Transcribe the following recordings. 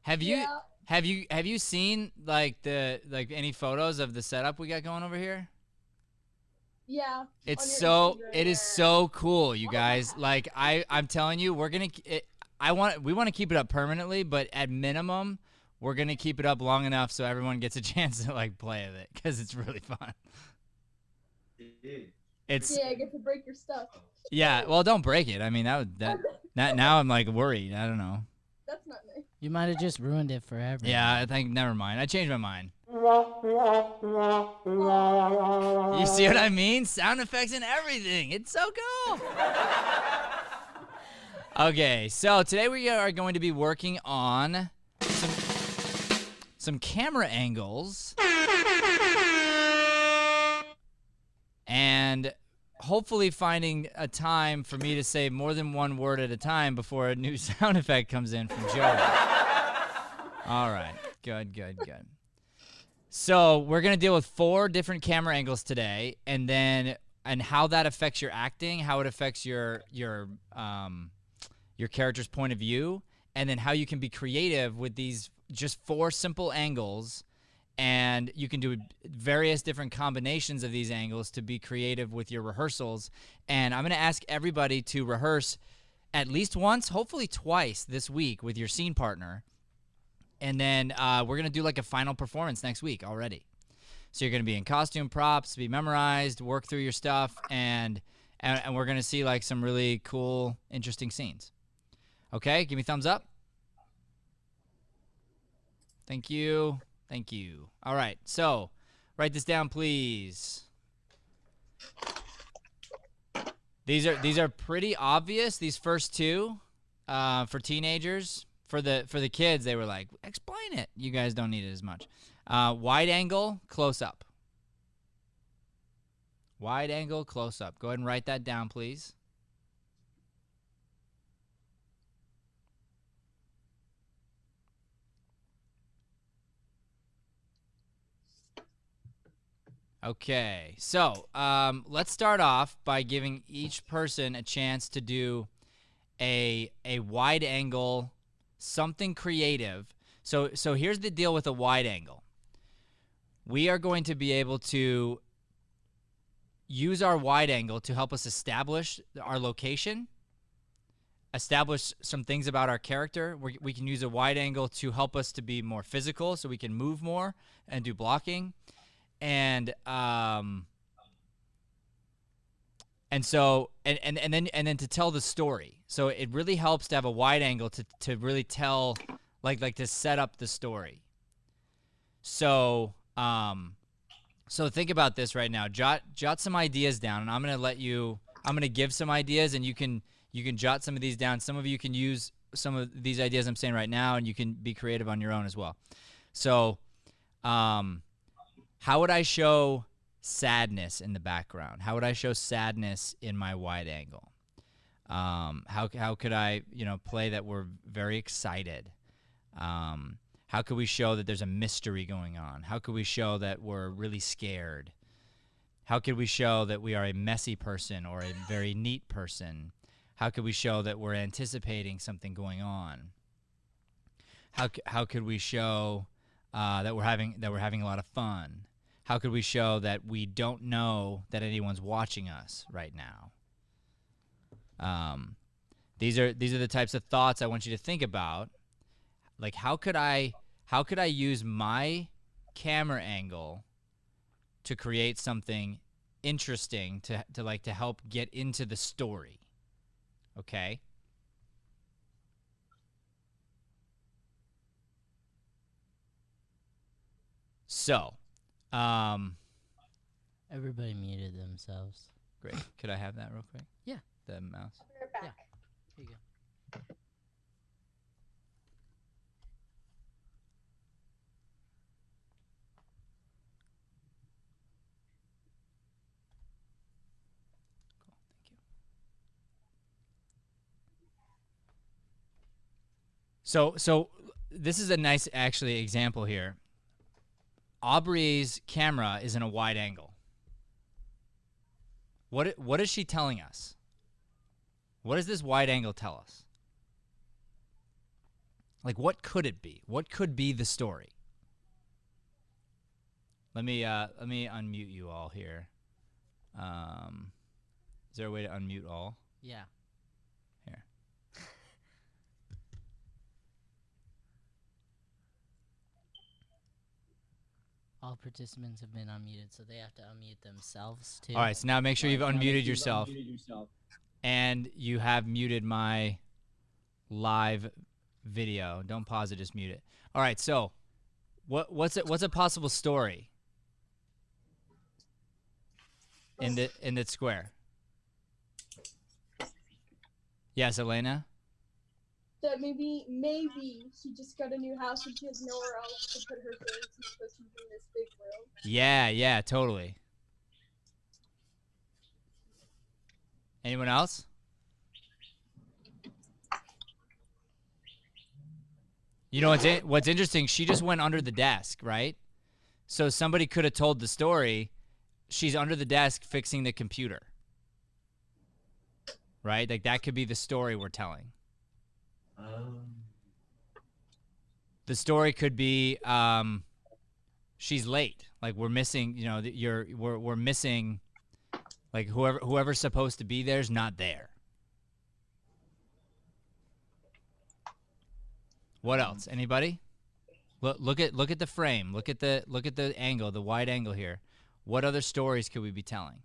Have you Yeah. have you seen like any photos of the setup we got going over here? Yeah. It's On your so Instagram. it is so cool, you guys. Like I'm telling you, we want to keep it up permanently, but at minimum, we're gonna keep it up long enough so everyone gets a chance to like play with it because it's really fun. It's Yeah, I get to break your stuff. yeah. Well, don't break it. I mean now I'm like worried. I don't know. That's not nice. You might have just ruined it for everyone. Yeah, I think never mind. I changed my mind. Oh. You see what I mean? Sound effects and everything. It's so cool. Okay, so today we are going to be working on some camera angles and hopefully finding a time for me to say more than one word at a time before a new sound effect comes in from Joey. All right, good. So we're gonna deal with 4 different camera angles today, and how that affects your acting, how it affects your character's point of view, and then how you can be creative with these just 4 simple angles, and you can do various different combinations of these angles to be creative with your rehearsals. And I'm gonna ask everybody to rehearse at least once, hopefully twice this week with your scene partner. And then we're going to do like a final performance next week already. So you're going to be in costume, props, be memorized, work through your stuff, and we're going to see like some really cool, interesting scenes. Okay, give me thumbs up. Thank you. Thank you. All right, so write this down, please. These are pretty obvious, these first 2 for teenagers. For the kids, they were like, explain it. You guys don't need it as much. Wide angle, close up. Wide angle, close up. Go ahead and write that down, please. Okay, so let's start off by giving each person a chance to do a wide angle, something creative. So here's the deal with a wide angle. We are going to be able to use our wide angle to help us establish our location, establish some things about our character. We can use a wide angle to help us to be more physical so we can move more and do blocking. And then to tell the story. So it really helps to have a wide angle to really tell, like to set up the story. So so think about this right now. Jot some ideas down, and I'm gonna give some ideas, and you can jot some of these down. Some of you can use some of these ideas I'm saying right now, and you can be creative on your own as well. So how would I show sadness in the background? How would I show sadness in my wide angle? How could I, play that we're very excited? How could we show that there's a mystery going on? How could we show that we're really scared? How could we show that we are a messy person or a very neat person? How could we show that we're anticipating something going on? How could we show that we're having a lot of fun? How could we show that we don't know that anyone's watching us right now? These are the types of thoughts I want you to think about. Like, how could I use my camera angle to create something interesting to help get into the story? Okay? So, Everybody muted themselves. great. Could I have that real quick? Yeah. The mouse. We're back. Yeah. Here you go. Cool. Thank you. So this is a nice actually example here. Aubrey's camera is in a wide angle. What is she telling us? What does this wide angle tell us? Like, what could it be? What could be the story? Let me unmute you all here. Is there a way to unmute all? Yeah. Here. All participants have been unmuted, so they have to unmute themselves too. All right, so now make sure you've unmuted yourself. And you have muted my live video. Don't pause it, just mute it. All right, so what's a possible story in the square? Yes, Elena? That maybe she just got a new house and she has nowhere else to put her things because she's in this big room. Yeah, totally. Anyone else? You know what's interesting? She just went under the desk, right? So somebody could have told the story. She's under the desk fixing the computer, right? Like that could be the story we're telling. The story could be she's late. Like we're missing. You know, we're missing. Like whoever's supposed to be there's not there. What else? Anybody? Look at the frame. Look at the angle, the wide angle here. What other stories could we be telling?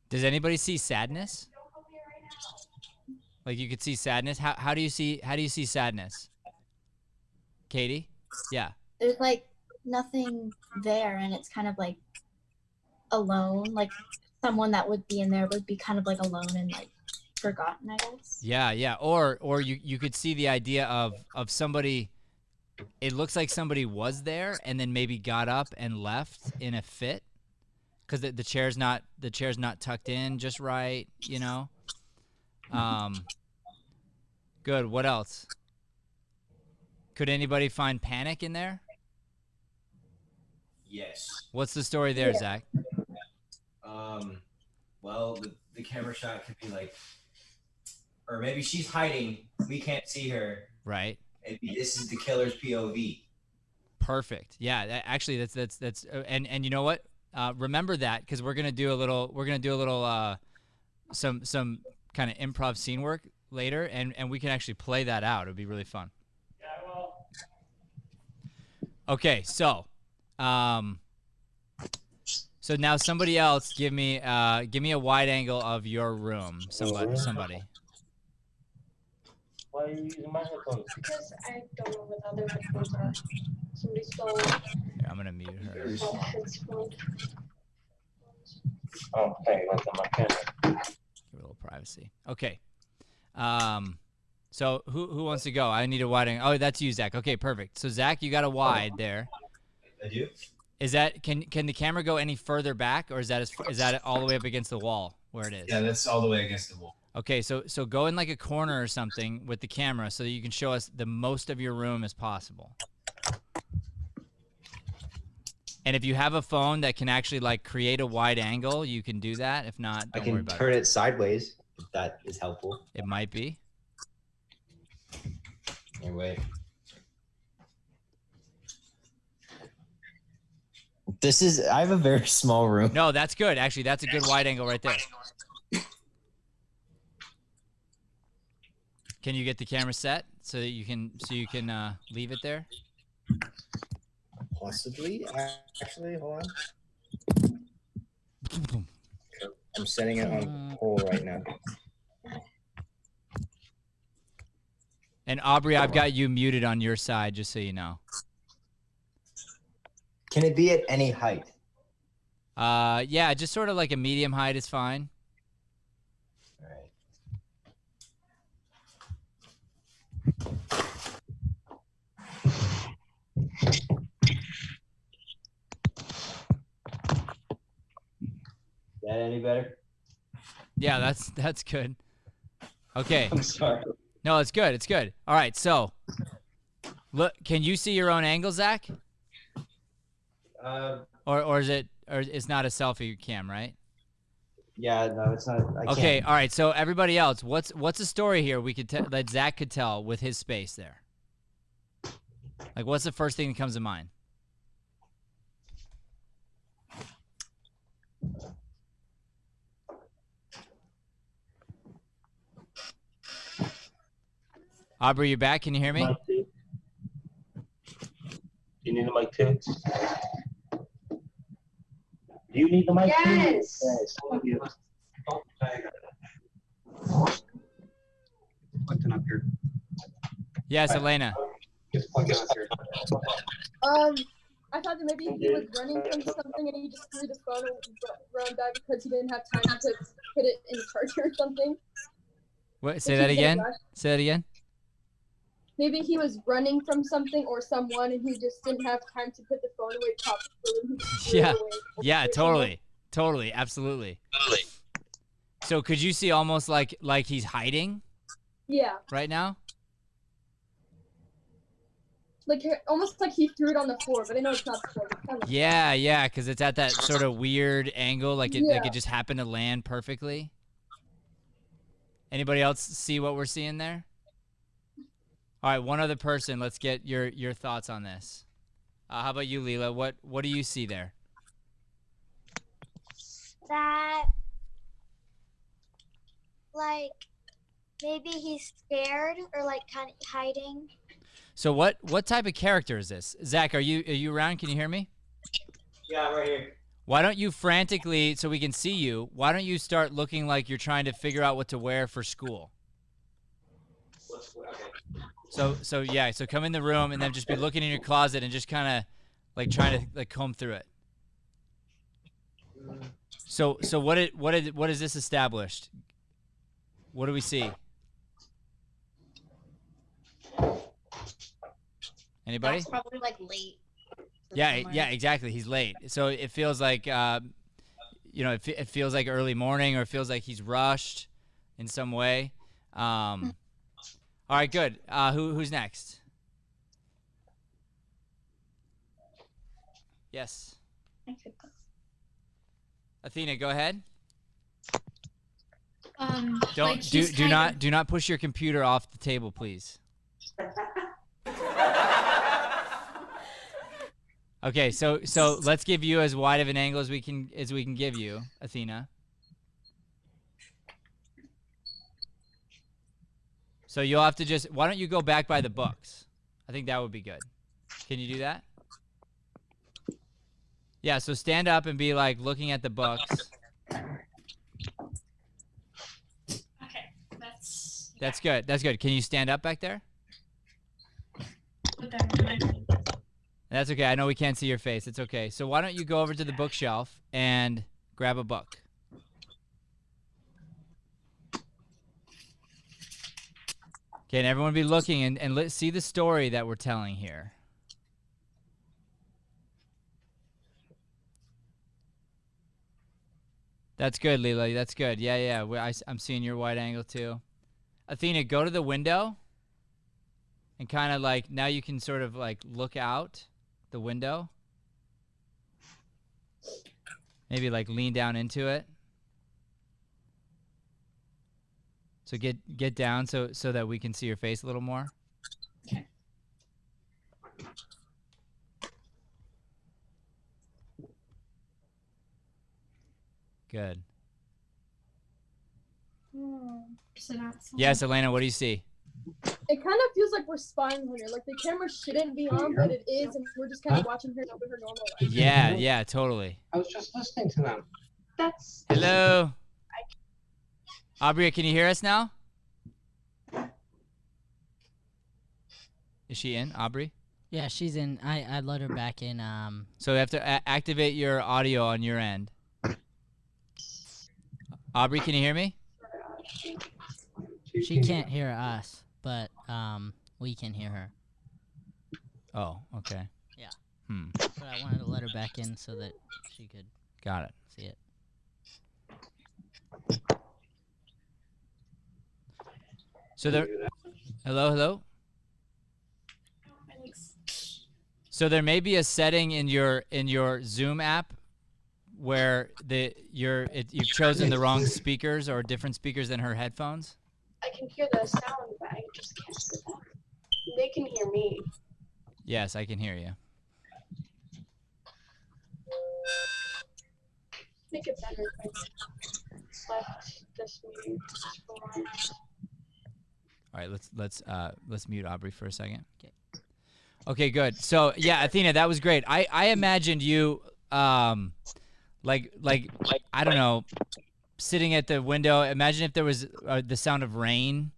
Does anybody see sadness? Like you could see sadness. How do you see sadness? Katie? Yeah. There's like nothing there, and it's kind of like alone. Like someone that would be in there would be kind of like alone and like forgotten, I guess. Yeah. Or you could see the idea of somebody. It looks like somebody was there and then maybe got up and left in a fit because the chair's not tucked in just right. You know. Good. What else? Could anybody find panic in there? Yes. What's the story there, Yeah. Zach? Well, the camera shot could be like, or maybe she's hiding. We can't see her. Right. Maybe this is the killer's POV. Perfect. Yeah. Actually, that's and you know what? Remember that because we're gonna do a little some kind of improv scene work later, and we can actually play that out. It'd be really fun. Yeah, well. Okay, so now somebody else give me a wide angle of your room. Somebody. Why are you using my headphones? Because I don't know what other headphones are. Somebody stole Here, I'm gonna mute her. his phone. Oh, hey, that's on my camera. Give it a little privacy. Okay. So who wants to go? I need a wide angle. Oh, that's you, Zach. Okay, perfect. So Zach, you got a wide there. I do. Is that can the camera go any further back, or is that all the way up against the wall where it is? Yeah, that's all the way against the wall. Okay, so go in like a corner or something with the camera so that you can show us the most of your room as possible. And if you have a phone that can actually like create a wide angle, you can do that. If not, I don't worry can about turn it. it sideways if that is helpful. It might be. Here, wait. I have a very small room. No, that's good. Actually, that's a good wide angle right there. Can you get the camera set so that you can leave it there? Possibly. Actually, hold on. I'm setting it on hold right now. And Aubrey, I've got you muted on your side, just so you know. Can it be at any height? Yeah, just sort of like a medium height is fine. All right. Is that any better? Yeah, that's good. Okay. I'm sorry. No, it's good. It's good. All right. So, look, can you see your own angle, Zach? or is it, or it's not a selfie cam, right? Yeah, no, it's not. I Okay, can't. all right. So everybody else, what's a story here we could that Zach could tell with his space there? Like, what's the first thing that comes to mind? Aubrey, you back? Can you hear me? Mic too. You need the mic too? Do you need the mic too? Yes. Yes. Thank you. Button up here. Yes, Elena. Just plug it up here. I thought that maybe he was running from something and he just threw the phone and ran back because he didn't have time to put it in the charger or something. What? Say that again. Say that again. Maybe he was running from something or someone and he just didn't have time to put the phone away properly. Yeah. Yeah, totally, absolutely. So could you see almost like he's hiding Yeah. right now? Like almost like he threw it on the floor, but I know it's not the floor. It's kind of Yeah, because it's at that sort of weird angle, like it Yeah. just happened to land perfectly. Anybody else see what we're seeing there? All right, one other person. Let's get your thoughts on this. How about you, Leela? What do you see there? That, like, maybe he's scared or like kind of hiding. So what type of character is this? Zach, are you around? Can you hear me? Yeah, I'm right here. Why don't you frantically, so we can see you, why don't you start looking like you're trying to figure out what to wear for school? Okay. So come in the room and then just be looking in your closet and just kind of like trying to like comb through it. So what is this established? What do we see? Anybody? That's probably like late. Yeah, exactly. He's late. So it feels like, it feels like early morning, or it feels like he's rushed in some way. All right, good. Who's next? Yes. Athena, go ahead. Like Do not push your computer off the table, please. Okay, so let's give you as wide of an angle as we can give you, Athena. So you'll have to just, why don't you go back by the books? I think that would be good. Can you do that? Yeah, so stand up and be like looking at the books. Okay, That's good. That's good. Can you stand up back there? put that in my That's okay. I know we can't see your face. It's okay. So why don't you go over to the bookshelf and grab a book? Okay, and everyone be looking and let's see the story that we're telling here. That's good, Leela. That's good. Yeah. I'm seeing your wide angle too. Athena, go to the window and kind of like, now you can sort of like look out the window. Maybe like lean down into it. So get down so that we can see your face a little more. Okay. Good. So that's Yes, Elena, what do you see? It kind of feels like we're spying on her. Like the camera shouldn't be on, but it is, and we're just kind of watching her over her normal life. Yeah, totally. I was just listening to them. That's Hello. Aubrey, can you hear us now? Is she in, Aubrey? Yeah, she's in. I let her back in. So you have to activate your audio on your end. Aubrey, can you hear me? She can't hear us, but we can hear her. Oh, okay. Yeah. But But I wanted to let her back in so that she could got it. see it. So there. Hello. So there may be a setting in your Zoom app where you've chosen the wrong speakers or different speakers than her headphones. I can hear the sound, but I just can't hear them. They can hear me. Yes, I can hear you. Make it better if I left this meeting for once. All right, let's mute Aubrey for a second. Okay, good. So yeah, Athena, that was great. I imagined you like I don't know, sitting at the window. Imagine if there was the sound of rain.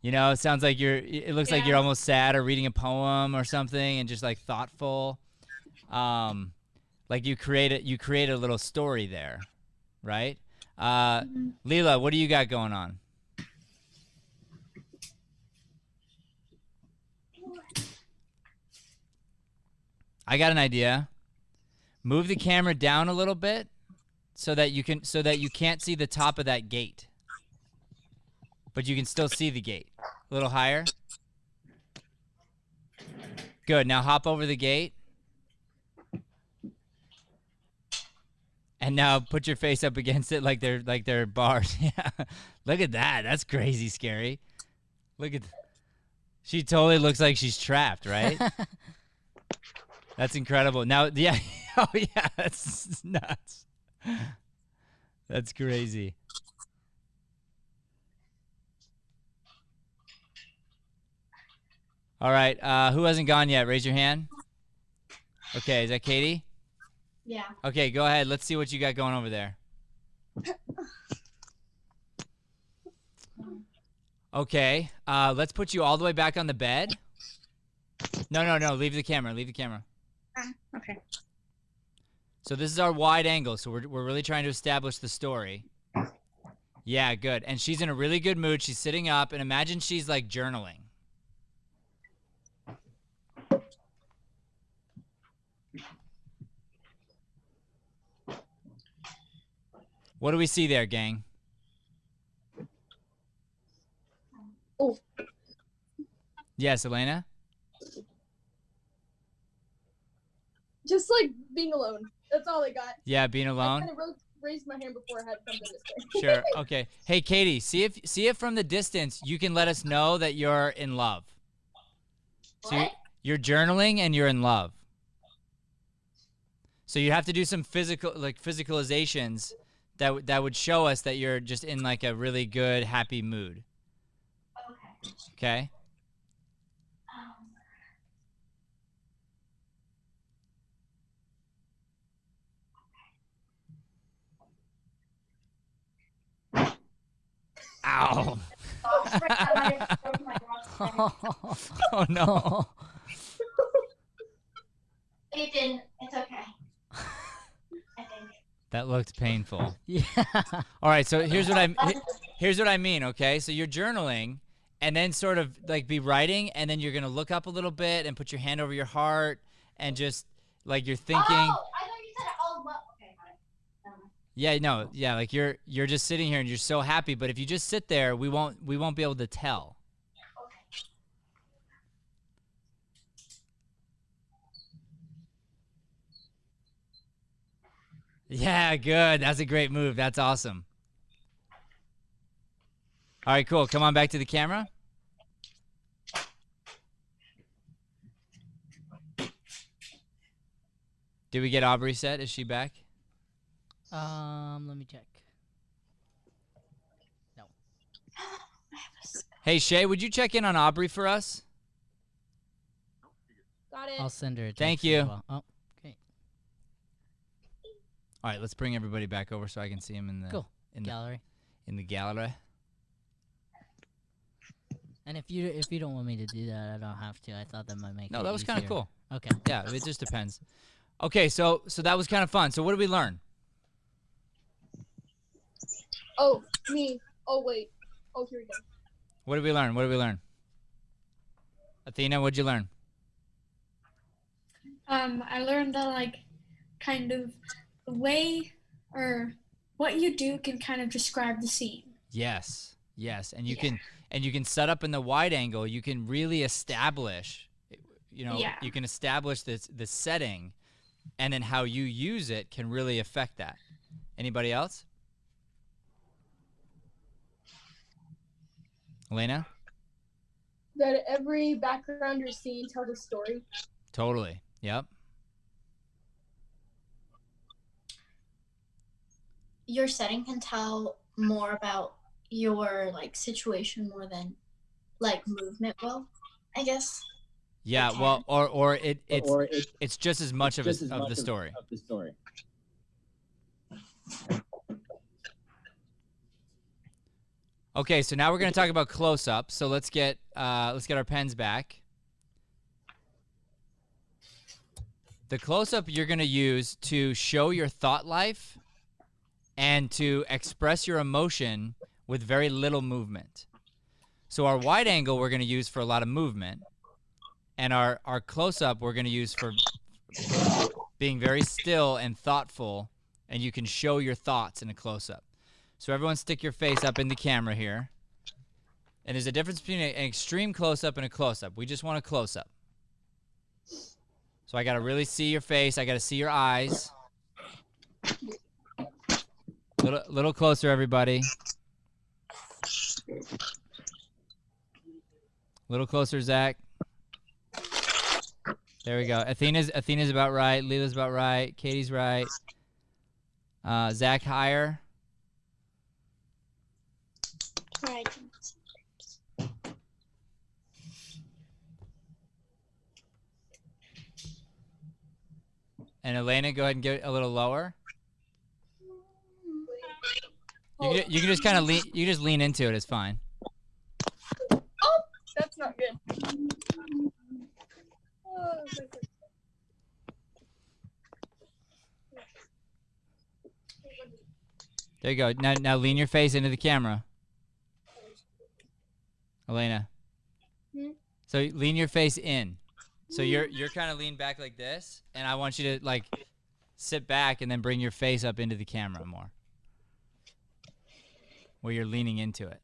You know, it sounds like it looks like you're almost sad or reading a poem or something, and just like thoughtful. Like you create a little story there, right? Leela, what do you got going on? I got an idea. Move the camera down a little bit so that you can't see the top of that gate. But you can still see the gate. A little higher. Good. Now hop over the gate. And now put your face up against it like they're bars. Yeah. Look at that. That's crazy scary. Look at she totally looks like she's trapped, right? That's incredible. Now, yeah. Oh, yeah. That's nuts. That's crazy. All right. Who hasn't gone yet? Raise your hand. Okay. Is that Katie? Yeah. Okay. Go ahead. Let's see what you got going over there. Okay. Let's put you all the way back on the bed. No. Leave the camera. Leave the camera. Okay. So this is our wide angle. So we're really trying to establish the story. Yeah, good. And she's in a really good mood. She's sitting up, and imagine she's like journaling. What do we see there, gang? Oh. Yes, Elena? Just like being alone. That's all I got. Yeah, being alone. I kind of raised my hand before I had to come to this thing. Sure. Okay. Hey, Katie, see if from the distance you can let us know that you're in love. So you're journaling and you're in love. So you have to do some physicalizations that would show us that you're just in like a really good, happy mood. Okay. Ow. Oh no. It didn't. It's okay. I think. That looked painful. Yeah. All right, so here's what I mean, okay? So you're journaling and then sort of like be writing, and then you're going to look up a little bit and put your hand over your heart and just like you're thinking. Oh, I thought you said all well. Okay, got it. Yeah, no. Yeah, like you're just sitting here and you're so happy, but if you just sit there, we won't be able to tell. Okay. Yeah, good. That's a great move. That's awesome. All right, cool. Come on back to the camera. Did we get Aubrey set? Is she back? Let me check. No. Hey, Shay, would you check in on Aubrey for us? Got it. I'll send her a text Thank as you. well. Oh, okay. All right, let's bring everybody back over so I can see him in the Cool. in Gallery. the gallery. And if you don't want me to do that, I don't have to. I thought that might make it No, that was kind of easier. cool. Okay. Yeah, it just depends. Okay, so that was kind of fun. So what did we learn? Oh, me. Oh, wait. Oh, here we go. What did we learn? Athena, what'd you learn? I learned that like kind of the way or what you do can kind of describe the scene. Yes, and you can set up in the wide angle. You can really establish Yeah. you can establish this setting, and then how you use it can really affect that. Anybody else? Elena? That every background you're seeing tells a story. Totally. Yep. Your setting can tell more about your like situation more than like movement will, I guess. Yeah. It Well, can. or it's just as much of the story. Okay, so now we're going to talk about close-up. So let's get our pens back. The close-up you're going to use to show your thought life and to express your emotion with very little movement. So our wide angle we're going to use for a lot of movement, and our close-up we're going to use for being very still and thoughtful, and you can show your thoughts in a close-up. So everyone stick your face up in the camera here. And there's a difference between an extreme close-up and a close-up. We just want a close-up. So I got to really see your face. I got to see your eyes. Little closer, everybody. Little closer, Zach. There we go. Athena's about right. Leela's about right. Katie's right. Zach higher. Right. And Elena, go ahead and get a little lower. You can just kind of lean. You can just lean into it. It's fine. Oh, that's not good. Oh, There you go. Now lean your face into the camera. Elena. So lean your face in. So you're kind of leaned back like this, and I want you to like sit back and then bring your face up into the camera more. Where you're leaning into it.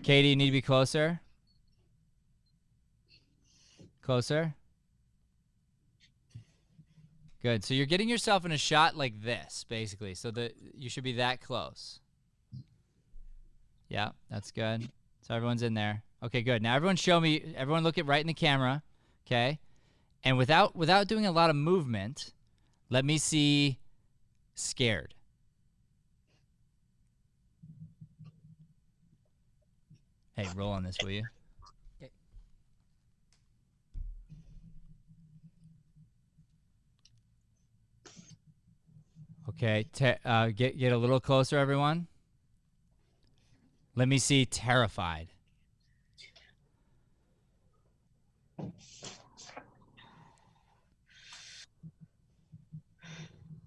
Katie, you need to be closer. Closer. Good. So you're getting yourself in a shot like this, basically. So that you should be that close. Yeah, that's good. So everyone's in there. Okay, good. Now everyone look it right in the camera. Okay? And without doing a lot of movement, let me see scared. Hey, roll on this, will you? Okay, get a little closer, everyone. Let me see terrified.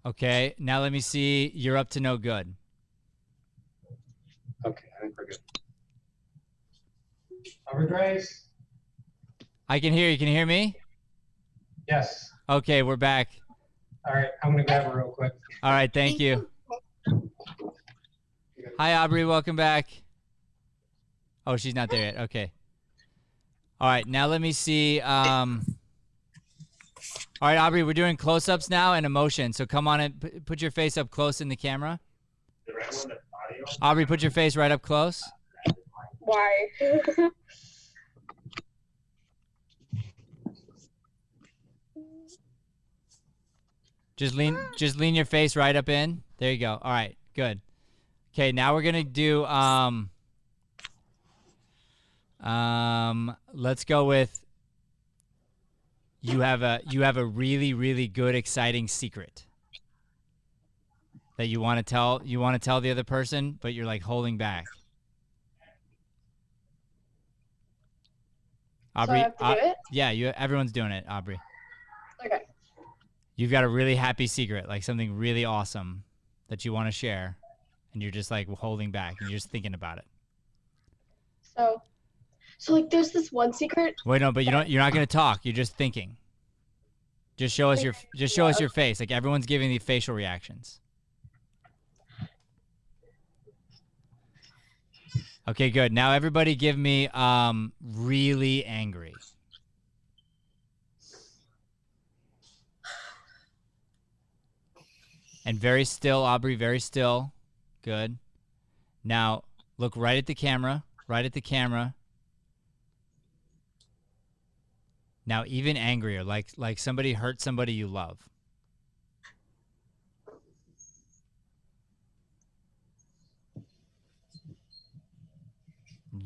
Okay, now let me see you're up to no good. Okay, I think we're good. Overdrive? I can hear you. Can you hear me? Yes. Okay, we're back. All right, I'm gonna grab her real quick. All right, thank you. Hi, Aubrey. Welcome back. Oh, she's not there yet. Okay. All right, now let me see. All right, Aubrey, we're doing close-ups now and emotion. So come on and put your face up close in the camera. Aubrey, put your face right up close. Why? Just lean your face right up in. There you go. All right, good. Okay, now we're gonna do let's go with you have a really, really good, exciting secret that you want to tell the other person, but you're like holding back. Aubrey, So I have to do it? yeah, everyone's doing it, Aubrey. Okay. You've got a really happy secret, like something really awesome that you want to share, and you're just like holding back, and you're just thinking about it. So like there's this one secret. Wait, no, but you're not going to talk. You're just thinking. Just show us your face. Like everyone's giving the facial reactions. Okay, good. Now everybody give me really angry. And very still, Aubrey, very still. Good. Now look right at the camera, right at the camera. Now even angrier, like somebody hurt somebody you love.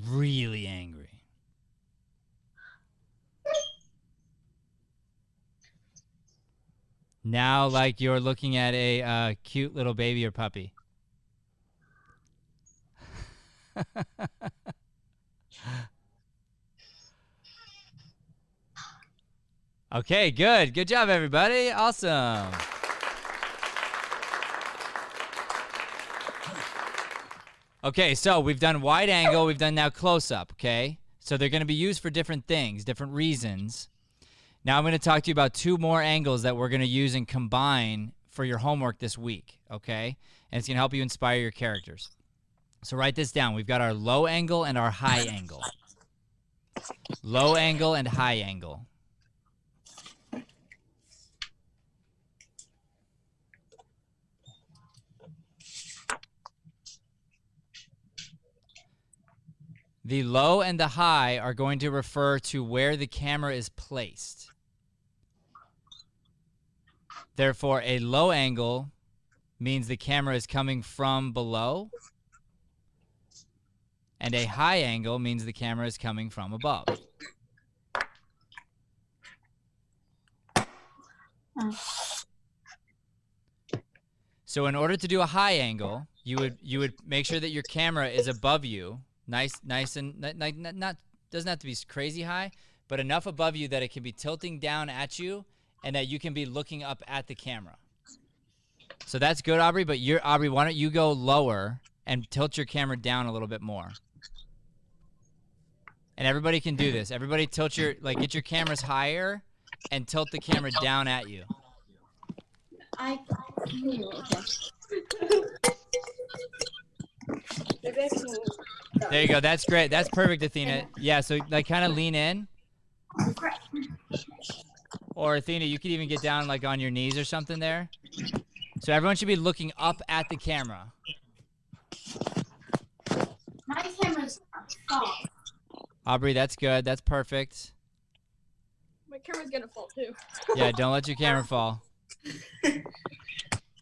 Really angry. Now like you're looking at a cute little baby or puppy. Okay, good. Good job, everybody. Awesome. Okay, so we've done wide angle. We've done now close-up, okay? So they're going to be used for different things, different reasons. Now I'm going to talk to you about 2 more angles that we're going to use and combine for your homework this week, okay? And it's going to help you inspire your characters. So write this down. We've got our low angle and our high angle. Low angle and high angle. The low and the high are going to refer to where the camera is placed. Therefore, a low angle means the camera is coming from below, and a high angle means the camera is coming from above. So in order to do a high angle, you would make sure that your camera is above you. Nice and not doesn't have to be crazy high, but enough above you that it can be tilting down at you and that you can be looking up at the camera. So that's good, Aubrey, but Aubrey, why don't you go lower and tilt your camera down a little bit more? And everybody can do this. Everybody tilt get your cameras higher and tilt the camera down at you. There you go. That's great. That's perfect, Athena. Yeah, so like kind of lean in. Or Athena, you could even get down like on your knees or something there. So everyone should be looking up at the camera. My camera's off. Aubrey, that's good. That's perfect. My camera's gonna fall too. Yeah, don't let your camera fall.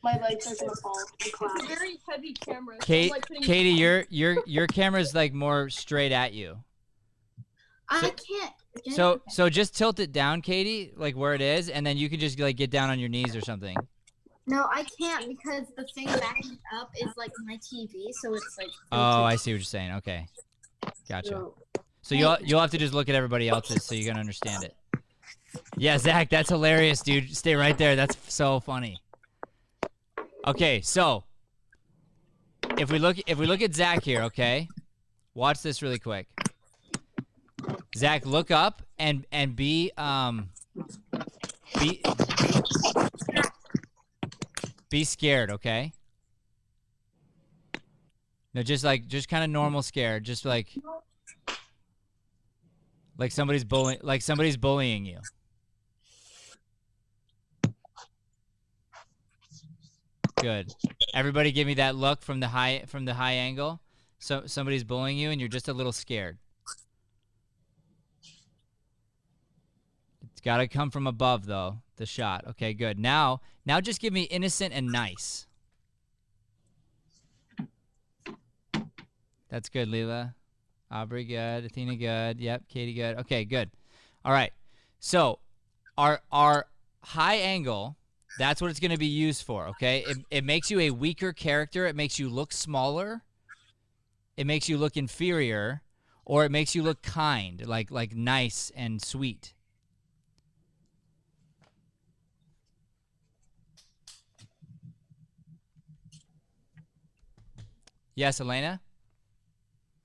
My legs are gonna fall. It's a very heavy camera. So Kate, I'm, like, putting Katie, your camera's like more straight at you. I can't. So just tilt it down, Katie, like where it is, and then you can just like get down on your knees or something. No, I can't because the thing backing up is like my TV, so it's like. Oh, I see what you're saying. Okay, gotcha. So you'll have to just look at everybody else's so you're gonna understand it. Yeah, Zach, that's hilarious, dude. Stay right there. That's so funny. Okay, so if we look at Zach here, okay, watch this really quick. Zach, look up and be scared, okay? No, just kind of normal scared, just like somebody's bullying you. Good. Everybody give me that look from the high angle. So somebody's bullying you and you're just a little scared. It's got to come from above though, the shot. Okay, good. Now just give me innocent and nice. That's good, Leela. Aubrey, good. Athena, good. Yep, Katie, good. Okay, good. All right. So our high angle, that's what it's going to be used for, okay? It makes you a weaker character. It makes you look smaller. It makes you look inferior. Or it makes you look kind, like nice and sweet. Yes, Elena?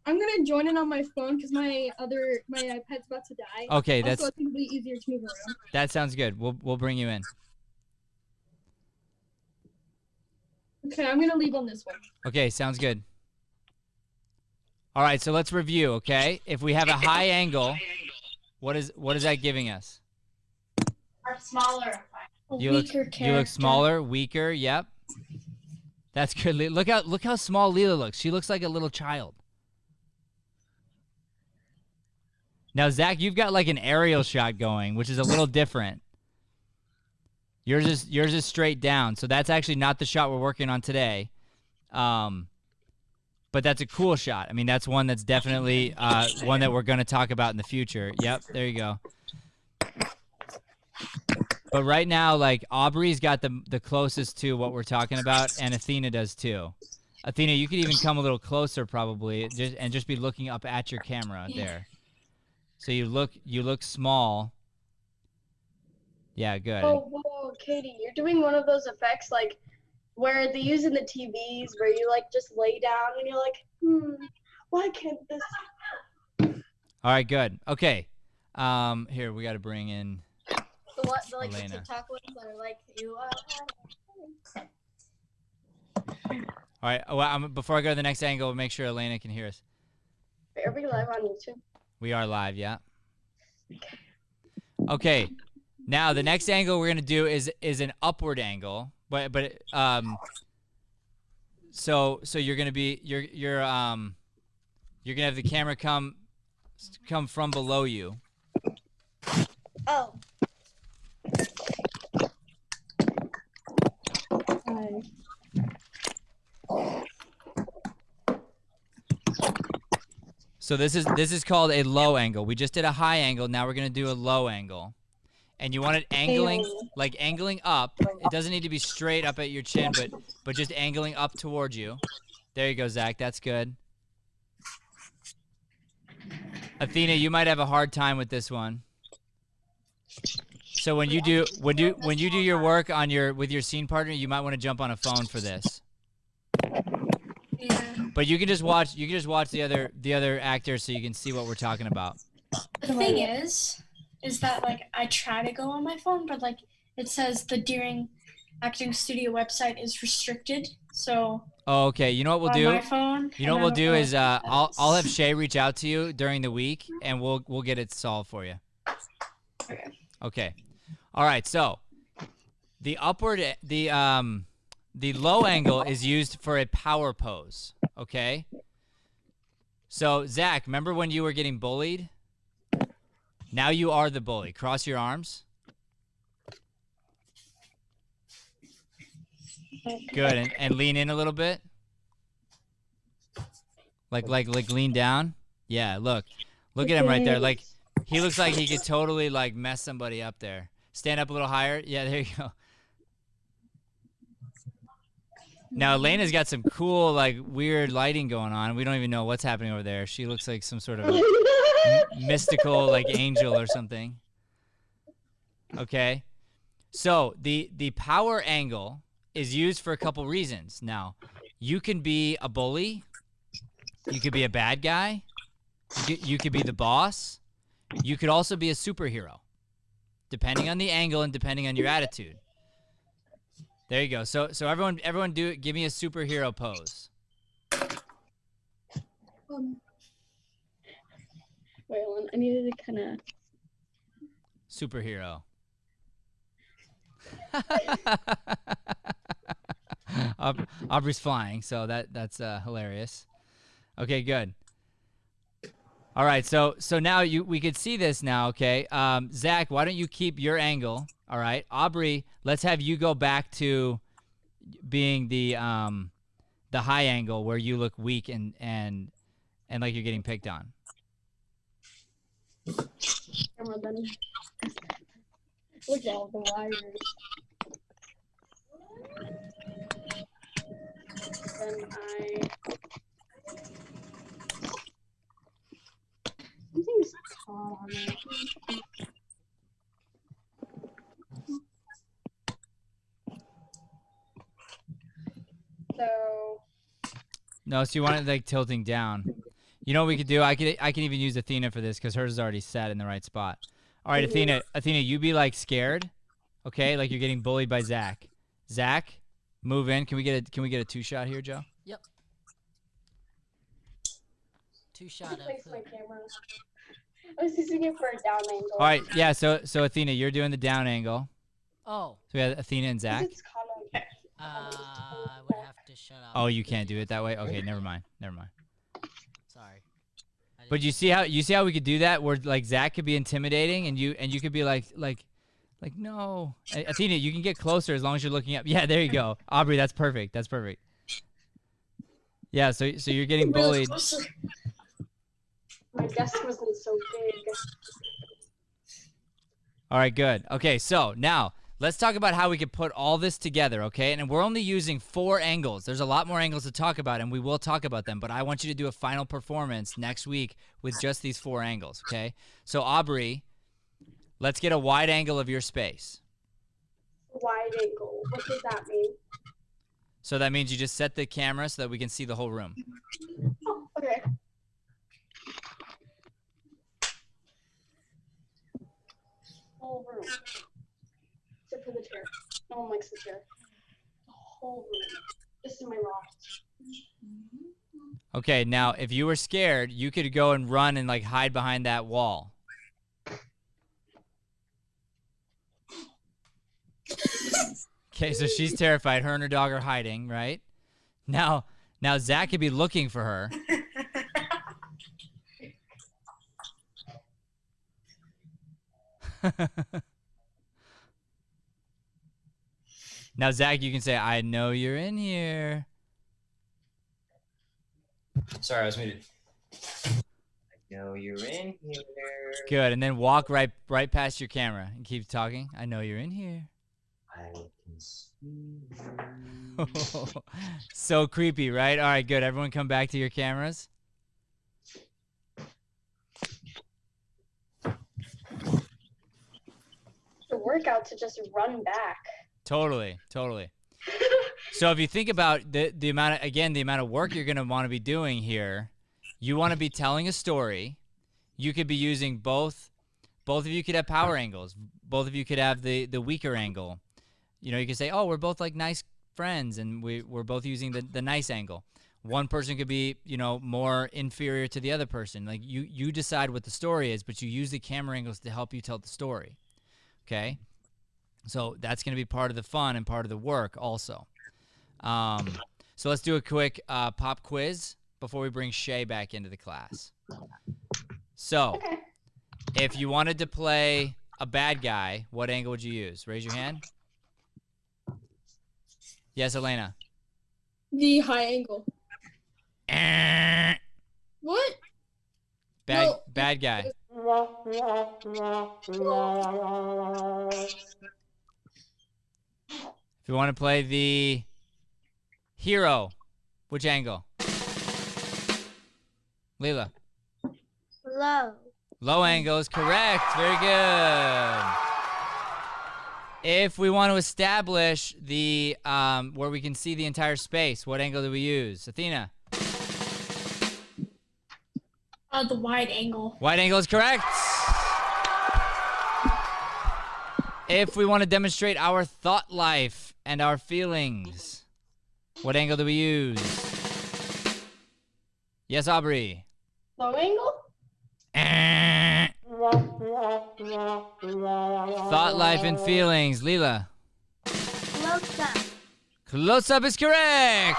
I'm gonna join in on my phone because my iPad's about to die. Okay, also, that's. I think it'll be easier to move around. That sounds good. We'll bring you in. Okay, I'm gonna leave on this one. Okay, sounds good. All right, so let's review, okay? If we have a high angle, what is that giving us? Or smaller. A You weaker look character. smaller, weaker. Yep. That's good. Look how small Leela looks. She looks like a little child. Now, Zach, you've got like an aerial shot going, which is a little different. Yours is straight down, so that's actually not the shot we're working on today. But that's a cool shot. I mean, that's one that's definitely one that we're going to talk about in the future. Yep, there you go. But right now, like, Aubrey's got the closest to what we're talking about, and Athena does too. Athena, you could even come a little closer probably, just be looking up at your camera there. So you look small. Yeah, good. Oh, whoa, Katie, you're doing one of those effects like where they use in the TVs where you like just lay down and you're like, why can't this? All right, good. Okay. Here we got to bring in The like the Elena. TikTok ones that are like you are. All right. Well, before I go to the next angle, we'll make sure Elena can hear us. Are we live on YouTube? We are live, yeah. Okay. Now the next angle we're gonna do is an upward angle, but so you're gonna be you're gonna have the camera come from below you. Oh. So this is called a low angle. We just did a high angle. Now we're gonna do a low angle, and you want it angling up. It doesn't need to be straight up at your chin, but just angling up towards you. There you go, Zach. That's good. Athena, you might have a hard time with this one. So when you do your work on with your scene partner, you might want to jump on a phone for this. Yeah. But you can just watch the other actors so you can see what we're talking about. The thing is that like I try to go on my phone, but like it says the Deering Acting Studio website is restricted. So Oh, okay. You know what we'll do? on my phone. You know what we'll do is I'll have Shay reach out to you during the week and we'll get it solved for you. Okay. Okay. All right. So the low angle is used for a power pose. Okay. So Zach, remember when you were getting bullied? Now you are the bully. Cross your arms. Good, and lean in a little bit. Like lean down. Yeah, look at him right there. Like he looks like he could totally like mess somebody up there. Stand up a little higher. Yeah, there you go. Now Elena's got some cool like weird lighting going on. We don't even know what's happening over there. She looks like some sort of mystical like angel or something. Okay, so the power angle is used for a couple reasons. Now, you can be a bully, you could be a bad guy, you could be the boss, you could also be a superhero, depending on the angle and depending on your attitude. There you go. So everyone give me a superhero pose. Wait, I needed to kind of. Superhero. Aubrey's flying, so that's hilarious. Okay, good. All right, so now we could see this now. Okay, Zach, why don't you keep your angle? All right, Aubrey, let's have you go back to being the high angle where you look weak and like you're getting picked on. Come on, then. Look at all the wires. Then something's caught on it. So. No, so you want it like tilting down. You know what we could do? I can even use Athena for this because hers is already set in the right spot. All right, Athena, you be like scared, okay? Like you're getting bullied by Zach. Zach, move in. Can we get a two shot here, Joe? Yep. Two shot of Place my who? camera. I was using it for a down angle. All right, yeah. So Athena, you're doing the down angle. Oh, So we have Athena and Zach. It's kind of. I would have to shut up. Oh, you can't do it that way. Okay, never mind. Sorry. But you see how we could do that, where like Zach could be intimidating, and you could be like no, Athena, you can get closer as long as you're looking up. Yeah, there you go. Aubrey, that's perfect. That's perfect. Yeah, so you're getting bullied. My desk wasn't so big. All right, good. Okay, so now let's talk about how we could put all this together, okay? And we're only using 4 angles. There's a lot more angles to talk about, and we will talk about them, but I want you to do a final performance next week with just these 4 angles, okay? So, Aubrey, let's get a wide angle of your space. Wide angle. What does that mean? So that means you just set the camera so that we can see the whole room. Oh, okay. Whole room. Except for the chair. No one likes the chair. The whole room. This is my loft. Okay, now if you were scared, you could go and run and like hide behind that wall. Okay, so she's terrified. Her and her dog are hiding, right? Now Zach could be looking for her. Now, Zach, you can say, I know you're in here. Sorry, I was muted. I know you're in here. Good, and then walk right past your camera and keep talking. I know you're in here. I can see you. So creepy, right? All right, good. Everyone come back to your cameras. The workout to just run back. Totally. So if you think about the amount of work you're going to want to be doing here, you want to be telling a story. You could be using both of you could have power angles. Both of you could have the weaker angle. You know, you could say, "Oh, we're both like nice friends and we're both using the nice angle." One person could be, you know, more inferior to the other person. Like you decide what the story is, but you use the camera angles to help you tell the story. Okay? So that's going to be part of the fun and part of the work also. So let's do a quick pop quiz before we bring Shay back into the class. So if you wanted to play a bad guy, what angle would you use? Raise your hand. Yes, Elena. The high angle. What? Bad guy. If you want to play the hero, which angle? Leela. Low. Low angle is correct. Very good. If we want to establish the where we can see the entire space, what angle do we use? Athena. The wide angle. Wide angle is correct. If we want to demonstrate our thought life and our feelings, what angle do we use? Yes, Aubrey. Low angle? Thought life and feelings. Leela. Close up. Close up is correct.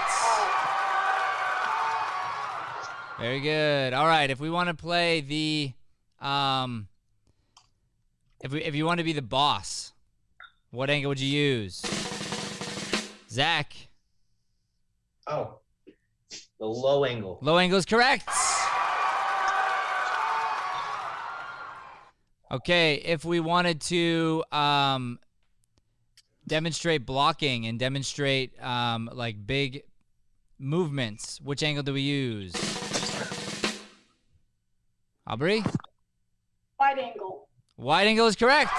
Very good. All right. If we want to play the, if you want to be the boss, what angle would you use? Zach. Oh, the low angle. Low angle is correct. Okay. If we wanted to demonstrate blocking and demonstrate like big movements, which angle do we use? Aubrey? Wide angle. Wide angle is correct.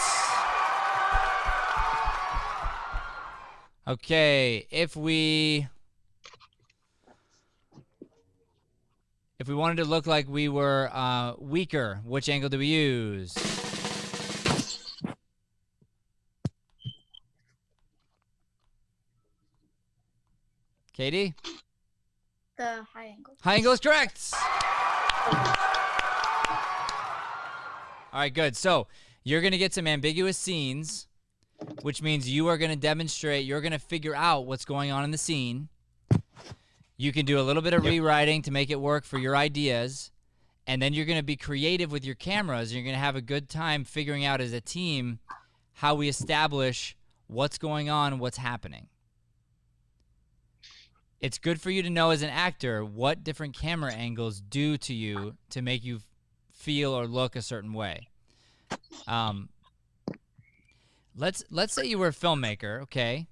Okay, if we wanted to look like we were weaker, which angle do we use? Katie? The high angle. High angle is correct. All right, good. So you're going to get some ambiguous scenes, which means you are going to demonstrate, you're going to figure out what's going on in the scene. You can do a little bit of rewriting to make it work for your ideas, and then you're going to be creative with your cameras. You're going to have a good time figuring out as a team how we establish what's going on, what's happening. It's good for you to know as an actor what different camera angles do to you to make you feel or look a certain way. Let's say you were a filmmaker, okay?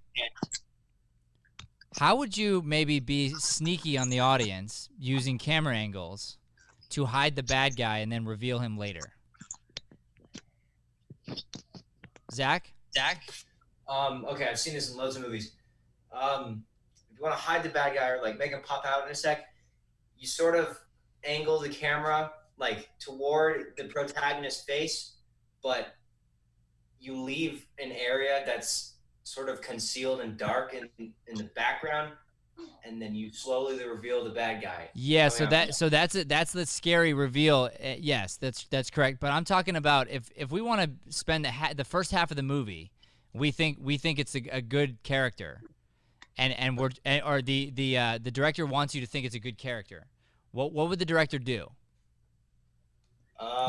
How would you maybe be sneaky on the audience using camera angles to hide the bad guy and then reveal him later? Zach? Okay, I've seen this in loads of movies. If you want to hide the bad guy or like make him pop out in a sec, you sort of angle the camera like toward the protagonist's face, but you leave an area that's sort of concealed and dark in the background, and then you slowly reveal the bad guy. Yeah, so that's it. That's the scary reveal. Yes, that's correct. But I'm talking about if we want to spend the first half of the movie, we think it's a good character, and the director wants you to think it's a good character. What would the director do?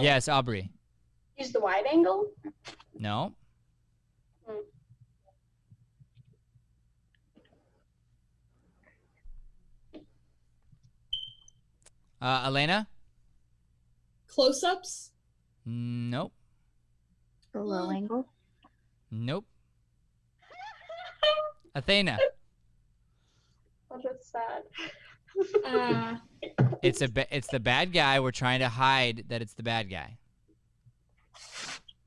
Yes, Aubrey. Use the wide angle? No. Elena? Close-ups? Nope. The low angle. Nope. Athena? Oh, that's sad. It's the bad guy. We're trying to hide that it's the bad guy.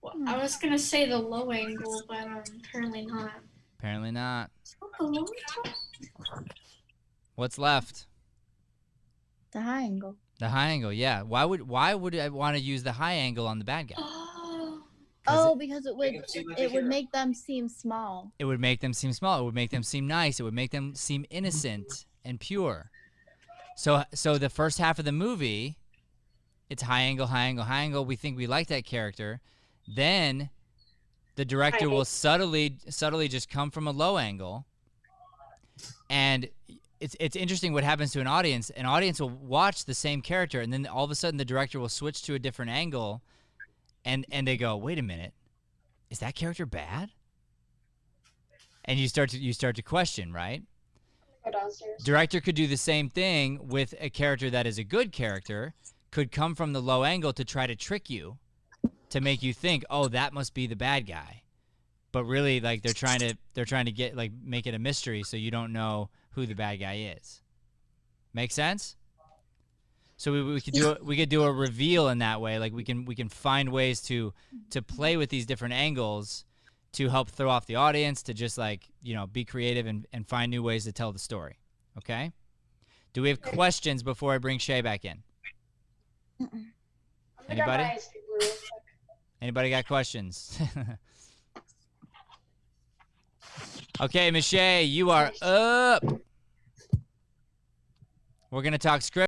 Well, I was gonna say the low angle, but apparently not. Apparently not. The low angle? What's left? The high angle. The high angle, yeah. Why would I want to use the high angle on the bad guy? Oh, because it would it would make them seem small. It would make them seem small. It would make them seem nice. It would make them seem innocent and pure. So the first half of the movie, it's high angle, high angle, high angle. We think we like that character. Then the director will subtly just come from a low angle. And it's interesting what happens to an audience. An audience will watch the same character, and then all of a sudden the director will switch to a different angle, and they go, wait a minute, is that character bad? And you start to question, right? Go downstairs. Director could do the same thing with a character that is a good character, could come from the low angle to try to trick you, to make you think, oh, that must be the bad guy. But really, like, they're trying to get, like, make it a mystery so you don't know who the bad guy is. Make sense? So we could do a reveal in that way. Like we can find ways to play with these different angles to help throw off the audience, to just, like, you know, be creative and find new ways to tell the story. Okay? Do we have questions before I bring Shay back in? Anybody? Anybody got questions? Okay, Miss Shay, you are up. We're going to talk script.